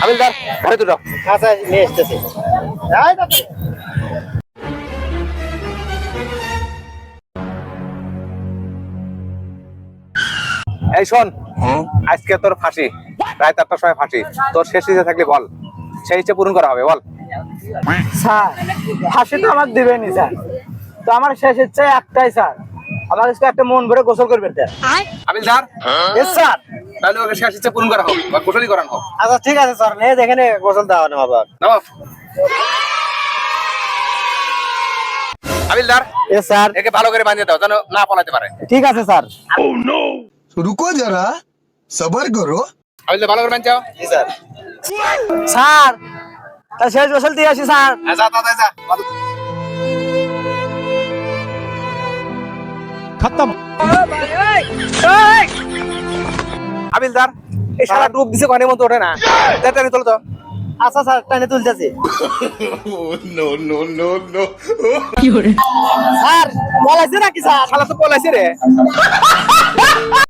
হাবিলদার ঘরে দুটো। আচ্ছা নিয়ে এসতেছি। এই শোন, আজকে তোর ফাঁসি, রাত 8টার সময় ফাঁসি। তোর শেষ ইচ্ছে থাকলে বল, সেই ইচ্ছে পূরণ করা হবে, বল। স্যার ফাঁসি তো আমাকে দিবেনি স্যার, তো আমার শেষ ইচ্ছে একটাই স্যার, আমার আজকে একটা মন ভরে গোসল করবেন স্যার। হাবিলদার, স্যার তাহলে ওকে শেষ ইচ্ছে পূরণ করা হোক বা গোসলই করানো হোক। আচ্ছা ঠিক আছে স্যার, নিয়ে দেখেন গোসল দেওয়া নেওয়া আবার। নাও। হাবিলদার, এ স্যার একে ভালো করে বাঁধিয়ে দাও যেন না পলাতে পারে। ঠিক আছে স্যার। रुको जरा सबर करो। হাবিলদার ভালো করে বাঁধ যাও। জি স্যার। স্যার তা শেষ গোসল দিয়ে আসি স্যার। যা যা যা। খতম। হাবিলদার, এই শালা ডুব দিছে ঘরের মতো ওঠে না, তাড়াতাড়ি তোলো তো। আচ্ছা স্যার টানে তুলতেছি। No no no no sir বলাইছে নাকি স্যার? শালা তো পলাইছে রে।